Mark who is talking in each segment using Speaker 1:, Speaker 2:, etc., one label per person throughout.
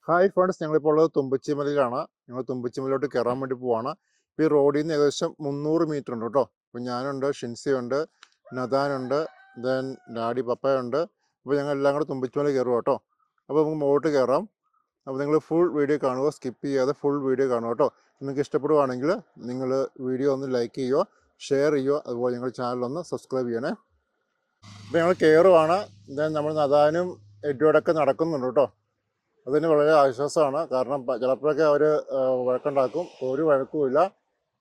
Speaker 1: Hi friends, ഞങ്ങളിപ്പോൾ ഉള്ളത് തുമ്പച്ചിമലയിലാണ്. ഞങ്ങൾ തുമ്പച്ചിമലയിലോട്ട് കയറാൻ വേണ്ടി പോവാണ്. ഇപ്പോൾ ഈ റോഡിൽ നിന്ന് ഏകദേശം 300 മീറ്റർ ഉണ്ട് കേട്ടോ. അപ്പോൾ ഞാനുണ്ട്, ഷിൻസിയുണ്ട്, നദാനുണ്ട്, ദെൻ ഡാഡി പപ്പയുണ്ട്. അപ്പോൾ ഞങ്ങൾ എല്ലാം കൂടെ തുമ്പച്ചിമല കയറുക കേട്ടോ. അപ്പോൾ നമുക്ക് മുകളിലോട്ട് കയറാം. അപ്പോൾ നിങ്ങൾ ഫുൾ വീഡിയോ കാണുക, സ്കിപ്പ് ചെയ്യാതെ ഫുൾ വീഡിയോ കാണുക കേട്ടോ. നിങ്ങൾക്ക് ഇഷ്ടപ്പെടുവാണെങ്കിൽ നിങ്ങൾ വീഡിയോ ഒന്ന് ലൈക്ക് ചെയ്യുക, ഷെയർ ചെയ്യുക, അതുപോലെ ഞങ്ങളുടെ ചാനലൊന്ന് സബ്സ്ക്രൈബ് ചെയ്യണേ. അപ്പോൾ ഞങ്ങൾ കയറുവാണ്. ദെൻ നമ്മൾ നദാനും എഡ്വേർഡൊക്കെ നടക്കുന്നുണ്ട് കേട്ടോ. അതിന് വളരെ ആശ്വാസമാണ്. കാരണം ചിലപ്പോഴൊക്കെ അവർ വഴക്കുണ്ടാക്കും, ഒരു വഴക്കുമില്ല.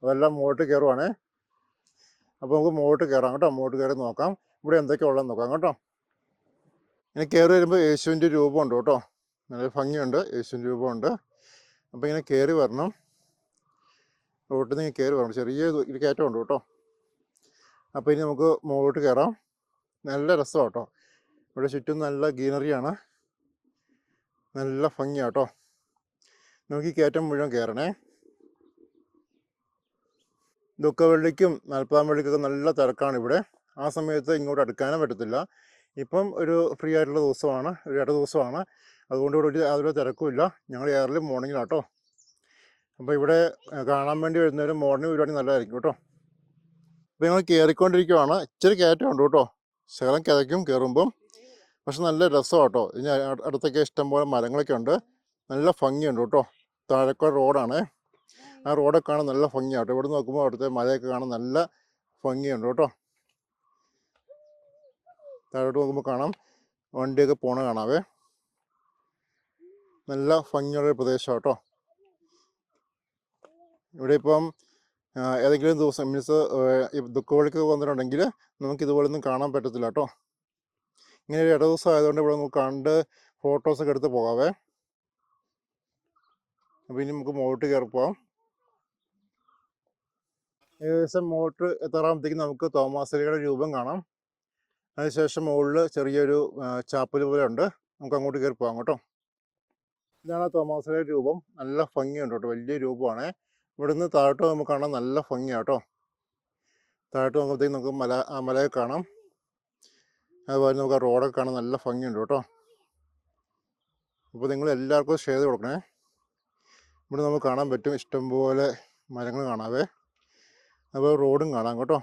Speaker 1: അതെല്ലാം മുകളിട്ട് കയറുവാണേ. അപ്പോൾ നമുക്ക് മുകളിട്ട് കയറാം കേട്ടോ. മുകളിട്ട് കയറി നോക്കാം ഇവിടെ എന്തൊക്കെയാണ് ഉള്ളതെന്ന് നോക്കാം കേട്ടോ. ഇങ്ങനെ കയറി വരുമ്പോൾ യേശുവിൻ്റെ രൂപമുണ്ട് കേട്ടോ. നല്ല ഭംഗിയുണ്ട്, യേശുവിൻ്റെ രൂപമുണ്ട്. അപ്പോൾ ഇങ്ങനെ കയറി വരണം, റോട്ടിൽ നിന്ന് കയറി വരണം. ചെറിയ ഒരു കയറ്റമുണ്ട് കേട്ടോ. അപ്പോൾ ഇനി നമുക്ക് മുകളിലോട്ട് കയറാം. നല്ല രസമാണ് കേട്ടോ. ഇവിടെ ചുറ്റും നല്ല ഗ്രീനറിയാണ്, നല്ല ഭംഗിയാട്ടോ. നമുക്ക് ഈ കയറ്റം മുഴുവൻ കയറണേ. ദുഃഖവെള്ളിക്കും 40-ാം വെള്ളിക്കൊക്കെ നല്ല തിരക്കാണ് ഇവിടെ. ആ സമയത്ത് ഇങ്ങോട്ട് അടുക്കാനും പറ്റത്തില്ല. ഇപ്പം ഒരു ഫ്രീ ആയിട്ടുള്ള ദിവസമാണ്, ഒരു ഇട ദിവസമാണ്. അതുകൊണ്ട് ഇവിടെ യാതൊരു തിരക്കുമില്ല. ഞങ്ങൾ എയർലി മോർണിംഗിലാട്ടോ. അപ്പോൾ ഇവിടെ കാണാൻ വേണ്ടി വരുന്നവർ മോർണിംഗ് പരിപാടി നല്ലതായിരിക്കും കേട്ടോ. അപ്പോൾ ഞങ്ങൾ കയറിക്കൊണ്ടിരിക്കുവാണ്. ഇച്ചിരി കയറ്റമുണ്ട് കേട്ടോ. ശകലം കിതയ്ക്കും കയറുമ്പം, പക്ഷെ നല്ല രസമാട്ടോ. ഇനി അടുത്തൊക്കെ ഇഷ്ടംപോലെ മരങ്ങളൊക്കെ ഉണ്ട്, നല്ല ഭംഗിയുണ്ട് കേട്ടോ. താഴെക്കോട് റോഡാണ്. ആ റോഡൊക്കെ കാണാൻ നല്ല ഭംഗിയാട്ടോ. ഇവിടെ നോക്കുമ്പോൾ അവിടുത്തെ മലയൊക്കെ കാണാൻ നല്ല ഭംഗിയുണ്ട് കേട്ടോ. താഴോട്ട് നോക്കുമ്പോൾ കാണാം വണ്ടിയൊക്കെ പോണ കാണാവേ. നല്ല ഭംഗിയുള്ള പ്രദേശം കേട്ടോ. ഇവിടെ ഇപ്പം ഏതെങ്കിലും ദിവസം മീൻസ് ദുഃഖവെള്ളിക്കൊക്കെ വന്നിട്ടുണ്ടെങ്കിൽ നമുക്ക് ഇതുപോലൊന്നും കാണാൻ പറ്റത്തില്ല കേട്ടോ. ഇങ്ങനെ ഒരു ഇട ദിവസം ആയതുകൊണ്ട് ഇവിടെ നമുക്ക് കണ്ട് ഫോട്ടോസൊക്കെ എടുത്ത് പോകാവേ. അപ്പോൾ ഇനി നമുക്ക് മോട്ട് കയറി പോകാം. ഏകദേശം മോട്ട് എത്താറാകുമ്പോഴത്തേക്കും നമുക്ക് തോമാശ്ലീഹയുടെ രൂപം കാണാം. അതിനുശേഷം മുകളിൽ ചെറിയൊരു ചാപ്പൽ പോലെ ഉണ്ട്. നമുക്ക് അങ്ങോട്ട് കയറി പോകാം കേട്ടോ. ഇതാണ് തോമാശ്ലീഹയുടെ രൂപം. നല്ല ഭംഗിയുണ്ട് കേട്ടോ, വലിയ രൂപമാണ്. ഇവിടുന്ന് താഴോട്ട് നമുക്ക് കാണാൻ നല്ല ഭംഗിയാട്ടോ. താഴോട്ട് നോക്കുമ്പോഴത്തേക്കും നമുക്ക് മലയെ കാണാം. അതുപോലെ നമുക്ക് ആ റോഡൊക്കെ കാണാൻ നല്ല ഭംഗിയുണ്ട് കേട്ടോ. അപ്പോൾ നിങ്ങൾ എല്ലാവർക്കും ഷെയർ ചെയ്ത് കൊടുക്കണേ. ഇവിടെ നമുക്ക് കാണാൻ പറ്റും ഇഷ്ടംപോലെ മരങ്ങൾ കാണാവേ. അപ്പോൾ റോഡും കാണാം കേട്ടോ.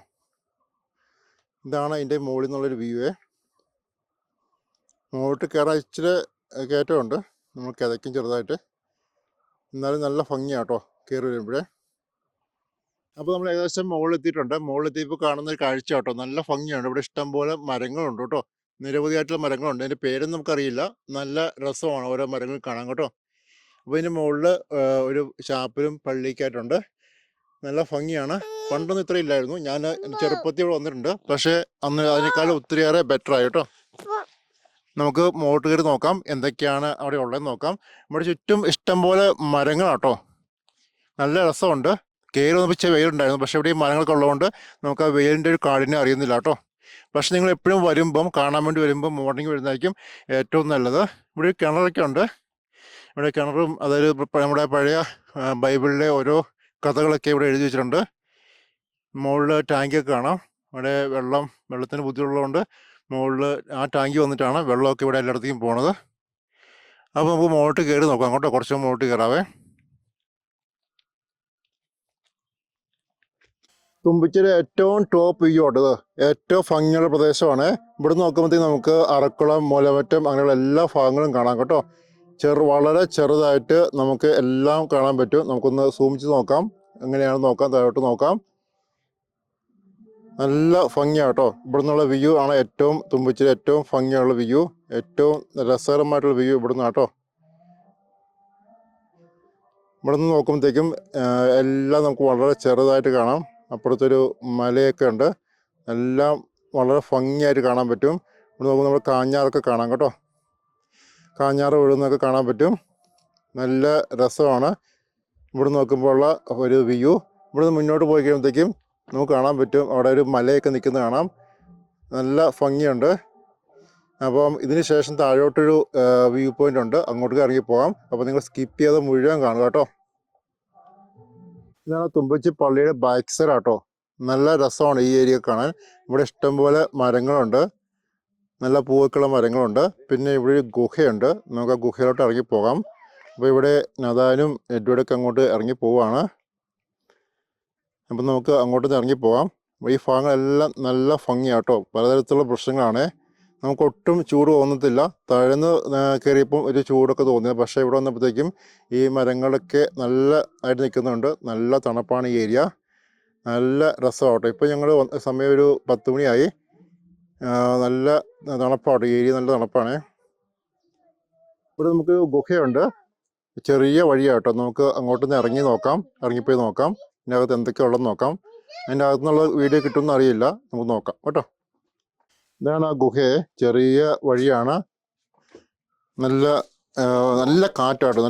Speaker 1: ഇതാണ് അതിൻ്റെ മുകളിൽ നിന്നുള്ളൊരു വ്യൂവേ. മുകളിലോട്ട് കയറാൻ ഇച്ചിരി കയറ്റമുണ്ട്, നമ്മൾ കിതയ്ക്കും ചെറുതായിട്ട്. എന്നാലും നല്ല ഭംഗിയാട്ടോ കയറി വരുമ്പോഴേ. അപ്പോൾ നമ്മൾ ഏകദേശം മുകളിലെത്തിയിട്ടുണ്ട്. മുകളിലെത്തിയപ്പോൾ കാണുന്ന ഒരു കാഴ്ച കേട്ടോ, നല്ല ഭംഗിയാണ്. ഇവിടെ ഇഷ്ടംപോലെ മരങ്ങളുണ്ട് കേട്ടോ, നിരവധിയായിട്ടുള്ള മരങ്ങളുണ്ട്. അതിൻ്റെ പേരൊന്നും നമുക്കറിയില്ല. നല്ല രസമാണ് ഓരോ മരങ്ങൾ കാണാൻ കേട്ടോ. അപ്പോൾ ഇതിൻ്റെ മുകളിൽ ഒരു ചാപ്പലും പള്ളിക്കായിട്ടുണ്ട്. നല്ല ഭംഗിയാണ്. പണ്ടൊന്നും ഇത്ര ഇല്ലായിരുന്നു. ഞാൻ ചെറുപ്പത്തിൽ ഇവിടെ വന്നിട്ടുണ്ട്, പക്ഷേ അന്ന് അതിനേക്കാളും ഒത്തിരിയേറെ ബെറ്ററായി കേട്ടോ. നമുക്ക് മുകളിൽ കയറി നോക്കാം എന്തൊക്കെയാണ് അവിടെ ഉള്ളതെന്ന് നോക്കാം. ഇവിടെ ചുറ്റും ഇഷ്ടംപോലെ മരങ്ങളാട്ടോ, നല്ല രസമുണ്ട്. കയറി വന്നപ്പോൾ ഇച്ചിരി വെയിലുണ്ടായിരുന്നു, പക്ഷേ ഇവിടെ ഈ മരങ്ങളൊക്കെ ഉള്ളതുകൊണ്ട് നമുക്ക് ആ വെയിലിൻ്റെ ഒരു കാഠിന്യം അറിയുന്നില്ല കേട്ടോ. പക്ഷെ നിങ്ങൾ എപ്പോഴും വരുമ്പം കാണാൻ വേണ്ടി വരുമ്പം മോർണിംഗ് വരുന്നതായിരിക്കും ഏറ്റവും നല്ലത്. ഇവിടെ കിണറൊക്കെ ഉണ്ട്. ഇവിടെ കിണറും അതായത് നമ്മുടെ പഴയ ബൈബിളിലെ ഓരോ കഥകളൊക്കെ ഇവിടെ എഴുതി വെച്ചിട്ടുണ്ട്. മുകളിൽ ടാങ്കൊക്കെ കാണാം. ഇവിടെ വെള്ളത്തിന് ബുദ്ധിമുട്ടുള്ളതുകൊണ്ട് മുകളിൽ ആ ടാങ്കി വന്നിട്ടാണ് വെള്ളമൊക്കെ ഇവിടെ എല്ലായിടത്തേക്കും പോണത്. അപ്പോൾ നമുക്ക് മുകളിലോട്ട് കയറി നോക്കാം കേട്ടോ. കുറച്ച് മുകളിലോട്ട് കയറാവേ. തുമ്പിച്ചിയുടെ ഏറ്റവും ടോപ്പ് വ്യൂ ആട്ടത്, ഏറ്റവും ഭംഗിയുള്ള പ്രദേശമാണ്. ഇവിടെ നോക്കുമ്പോഴത്തേക്ക് നമുക്ക് അറക്കുളം, മൂലമറ്റം അങ്ങനെയുള്ള എല്ലാ ഭാഗങ്ങളും കാണാം കേട്ടോ. വളരെ ചെറുതായിട്ട് നമുക്ക് എല്ലാം കാണാൻ പറ്റും. നമുക്കൊന്ന് സൂം ചെയ്ത് നോക്കാം, എങ്ങനെയാണെന്ന് നോക്കാം. താഴോട്ട് നോക്കാം. നല്ല ഭംഗിയാട്ടോ. ഇവിടെ നിന്നുള്ള വ്യൂ ആണ് ഏറ്റവും തുമ്പിച്ചിയുടെ ഏറ്റവും ഭംഗിയുള്ള വ്യൂ, ഏറ്റവും രസകരമായിട്ടുള്ള വ്യൂ ഇവിടുന്ന് കേട്ടോ. ഇവിടെ നിന്ന് നോക്കുമ്പോഴത്തേക്കും എല്ലാം നമുക്ക് വളരെ ചെറുതായിട്ട് കാണാം. അപ്പുറത്തൊരു മലയൊക്കെ ഉണ്ട്, എല്ലാം വളരെ ഭംഗിയായിട്ട് കാണാൻ പറ്റും. ഇവിടെ നോക്കുമ്പോൾ നമ്മൾ കാഞ്ഞാറൊക്കെ കാണാം കേട്ടോ. കാഞ്ഞാറ് വീഴുന്നൊക്കെ കാണാൻ പറ്റും. നല്ല രസമാണ് ഇവിടെ നോക്കുമ്പോൾ ഉള്ള ഒരു വ്യൂ. ഇവിടെ നിന്ന് മുന്നോട്ട് പോയി കഴിയുമ്പോഴത്തേക്കും നമുക്ക് കാണാൻ പറ്റും അവിടെ ഒരു മലയൊക്കെ നിൽക്കുന്നത് കാണാം, നല്ല ഭംഗിയുണ്ട്. അപ്പം ഇതിന് ശേഷം താഴോട്ടൊരു വ്യൂ പോയിന്റ് ഉണ്ട്, അങ്ങോട്ട് ഇറങ്ങി പോകാം. അപ്പോൾ നിങ്ങൾ സ്കിപ്പ് ചെയ്ത് മുഴുവൻ കാണുക കേട്ടോ. ഇതാണ് തുമ്പച്ചി പള്ളിയുടെ ബാക്ക് സൈഡ് ആട്ടോ. നല്ല രസമാണ് ഈ ഏരിയ കാണാൻ. ഇവിടെ ഇഷ്ടംപോലെ മരങ്ങളുണ്ട്, നല്ല പൂവൊക്കെയുള്ള മരങ്ങളുണ്ട്. പിന്നെ ഇവിടെ ഒരു ഗുഹയുണ്ട്, നമുക്ക് ആ ഗുഹയിലോട്ട് ഇറങ്ങി പോകാം. അപ്പോൾ ഇവിടെ നദാനും എഡ്വേർഡൊക്കെ അങ്ങോട്ട് ഇറങ്ങി പോവാണ്. അപ്പം നമുക്ക് അങ്ങോട്ട് ഇറങ്ങി പോവാം. ഈ ഭാഗങ്ങളെല്ലാം നല്ല ഭംഗിയാട്ടോ. പലതരത്തിലുള്ള വൃക്ഷങ്ങളാണ്. നമുക്ക് ഒട്ടും ചൂട് തോന്നത്തില്ല. താഴ്ന്ന് കയറിയപ്പം ഒരു ചൂടൊക്കെ തോന്നിയത്, പക്ഷേ ഇവിടെ വന്നപ്പോഴത്തേക്കും ഈ മരങ്ങളൊക്കെ നല്ല ആയിട്ട് നിൽക്കുന്നുണ്ട്. നല്ല തണുപ്പാണ് ഈ ഏരിയ. നല്ല രസമാട്ടോ. ഇപ്പം ഞങ്ങൾ സമയം ഒരു 10 മണിയായി. നല്ല തണുപ്പാട്ടോ. ഈ ഏരിയ നല്ല തണുപ്പാണ്. ഇവിടെ നമുക്ക് ഗുഹയുണ്ട്. ചെറിയ വഴിയാട്ടോ. നമുക്ക് അങ്ങോട്ടൊന്ന് ഇറങ്ങിപ്പോയി നോക്കാം. ഇതിൻ്റെ അകത്ത് എന്തൊക്കെയാ ഉള്ളതെന്ന് നോക്കാം. അതിൻ്റെ അകത്തുനിന്നുള്ള വീഡിയോ കിട്ടുമെന്ന് അറിയില്ല. നമുക്ക് നോക്കാം കേട്ടോ. ഇതാണ് ആ ഗുഹയെ. ചെറിയ വഴിയാണ്. നല്ല നല്ല കാറ്റാട്ടോ.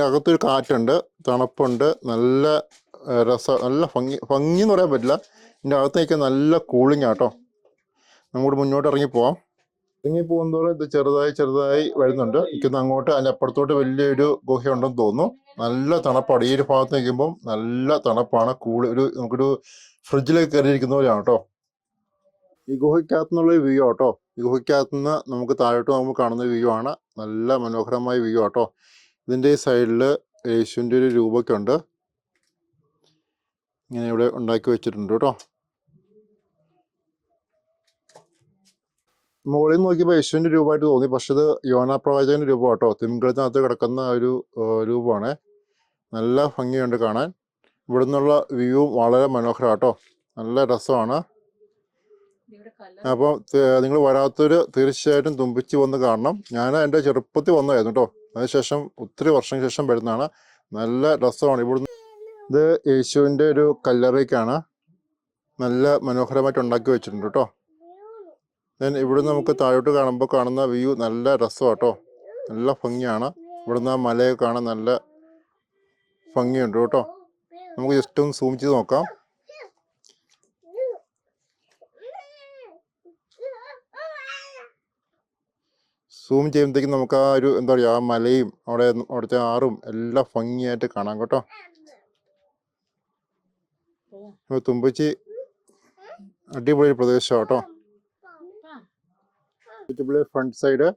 Speaker 1: അകത്തൊരു കാറ്റുണ്ട്, തണുപ്പുണ്ട്, നല്ല നല്ല ഭംഗി എന്ന് പറയാൻ പറ്റില്ല. ഇതിൻ്റെ അകത്തേക്ക് നല്ല കൂളിംഗ് ആട്ടോ. നമുക്ക് മുന്നോട്ട് ഇറങ്ങിപ്പോവാം. ഇറങ്ങിപ്പോകുന്നതോടെ ഇത് ചെറുതായി വരുന്നുണ്ട്. നിൽക്കുന്ന അങ്ങോട്ട് അതിൻ്റെ അപ്പുറത്തോട്ട് വലിയൊരു ഗുഹയുണ്ടെന്ന് തോന്നുന്നു. നല്ല തണുപ്പാണ്. ഈ ഒരു ഭാഗത്ത് നിൽക്കുമ്പം നല്ല തണുപ്പാണ്. നമുക്കൊരു ഫ്രിഡ്ജിലേക്ക് കയറിയിരിക്കുന്ന പോലെയാണ് കേട്ടോ. ഈ ഗുഹയ്ക്കകത്തുനിന്നുള്ള വ്യൂ ആട്ടോ. ഈ ഗുഹയ്ക്കകത്തുനിന്ന് നമുക്ക് താഴോട്ട് നമുക്ക് കാണുന്ന വ്യൂ ആണ്. നല്ല മനോഹരമായ വ്യൂ ആട്ടോ. ഇതിൻ്റെ ഈ സൈഡിൽ യേശുവിൻ്റെ ഒരു രൂപമൊക്കെ ഉണ്ട്. ഇങ്ങനെ ഇവിടെ ഉണ്ടാക്കി വെച്ചിട്ടുണ്ട് കേട്ടോ. മുകളിൽ നിന്ന് നോക്കിയപ്പോൾ യേശുവിൻ്റെ രൂപമായിട്ട് തോന്നി, പക്ഷെ ഇത് യോനാ പ്രവാചകൻ്റെ രൂപം കേട്ടോ. തിമിംഗലത്തിനകത്ത് കിടക്കുന്ന ഒരു രൂപമാണ്. നല്ല ഭംഗിയുണ്ട് കാണാൻ. ഇവിടെ നിന്നുള്ള വ്യൂ വളരെ മനോഹരമാട്ടോ. നല്ല രസമാണ്. അപ്പോൾ നിങ്ങൾ വരാത്തൊരു തീർച്ചയായിട്ടും തുമ്പിച്ച് വന്ന് കാണണം. ഞാൻ എൻ്റെ ചെറുപ്പത്തിൽ വന്നതായിരുന്നു കേട്ടോ. അതിനുശേഷം ഒത്തിരി വർഷങ്ങൾക്ക് ശേഷം വരുന്നതാണ്. നല്ല രസമാണ്. ഇവിടുന്ന് ഇത് യേശുവിൻ്റെ ഒരു കല്ലറയ്ക്കാണ്. നല്ല മനോഹരമായിട്ട് ഉണ്ടാക്കി വെച്ചിട്ടുണ്ട് കേട്ടോ. ഇവിടുന്ന് നമുക്ക് താഴോട്ട് കാണുന്ന വ്യൂ നല്ല രസമാട്ടോ. നല്ല ഭംഗിയാണ്. ഇവിടുന്ന് ആ മലയൊക്കെ കാണാൻ നല്ല ഭംഗിയുണ്ട് കേട്ടോ. നമുക്ക് ജസ്റ്റ് ഒന്ന് സൂം ചെയ്ത് നോക്കാം. സൂം ചെയ്യുമ്പോഴത്തേക്കും നമുക്ക് ആ ഒരു എന്താ പറയുക, ആ മലയും അവിടുത്തെ ആറും എല്ലാം ഭംഗിയായിട്ട് കാണാം കേട്ടോ. തുമ്പച്ചി അടിപൊളി പ്രദേശം കേട്ടോ. Front side.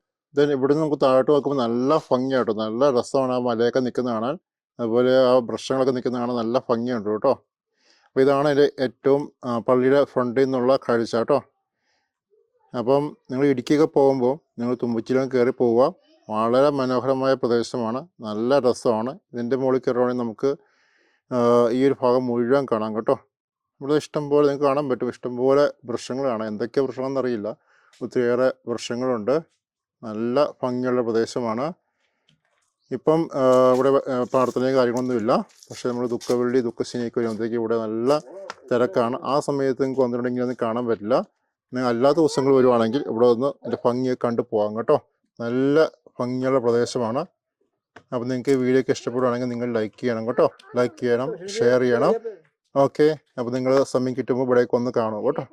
Speaker 1: ഇവിടെ നമുക്ക് താഴോട്ട് നോക്കുമ്പോൾ നല്ല ഭംഗിയാട്ടോ. നല്ല രസമാണ്. ആ മലയൊക്കെ നിൽക്കുന്ന കാണാൻ, അതുപോലെ ആ വൃക്ഷങ്ങളൊക്കെ നിൽക്കുന്ന കാണാൻ നല്ല ഭംഗിയുണ്ട് കേട്ടോ. അപ്പോൾ ഇതാണ് എൻ്റെ ഏറ്റവും പള്ളിയുടെ ഫ്രണ്ടിൽ നിന്നുള്ള കാഴ്ച കേട്ടോ. അപ്പം നിങ്ങൾ ഇടുക്കിയൊക്കെ പോകുമ്പോൾ നിങ്ങൾ തുമ്പച്ചിയിലേക്ക് കയറി പോവുക. വളരെ മനോഹരമായ പ്രദേശമാണ്. നല്ല രസമാണ്. ഇതിൻ്റെ മുകളിൽ കയറുവാണെങ്കിൽ നമുക്ക് ഈ ഒരു ഭാഗം മുഴുവൻ കാണാം കേട്ടോ. ഇവിടെ ഇഷ്ടംപോലെ നിങ്ങൾക്ക് കാണാൻ പറ്റും. ഇഷ്ടംപോലെ വൃക്ഷങ്ങൾ കാണാം. എന്തൊക്കെ വൃക്ഷങ്ങളെന്നറിയില്ല. ഒത്തിരിയേറെ വൃക്ഷങ്ങളുണ്ട്. നല്ല ഭംഗിയുള്ള പ്രദേശമാണ്. ഇപ്പം ഇവിടെ പ്രാർത്ഥനയും കാര്യങ്ങളൊന്നുമില്ല. പക്ഷേ നമ്മൾ ദുഃഖവെള്ളി ദുഃഖശനിയൊക്കെ വരുമ്പോഴത്തേക്ക് ഇവിടെ നല്ല തിരക്കാണ്. ആ സമയത്ത് നിങ്ങൾക്ക് വന്നിട്ടുണ്ടെങ്കിൽ ഒന്നും കാണാൻ പറ്റില്ല. നിങ്ങൾ അല്ലാത്ത ദിവസങ്ങൾ വരുവാണെങ്കിൽ ഇവിടെ വന്ന് എൻ്റെ ഭംഗിയൊക്കെ കണ്ടു പോകാം കേട്ടോ. നല്ല ഭംഗിയുള്ള പ്രദേശമാണ്. അപ്പം നിങ്ങൾക്ക് വീഡിയോ ഒക്കെ ഇഷ്ടപ്പെടുകയാണെങ്കിൽ നിങ്ങൾ ലൈക്ക് ചെയ്യണം കേട്ടോ. ലൈക്ക് ചെയ്യണം, ഷെയർ ചെയ്യണം. ഓക്കെ. അപ്പോൾ നിങ്ങൾ സമയം കിട്ടുമ്പോൾ ഇവിടേക്ക് ഒന്ന് കാണും കേട്ടോ.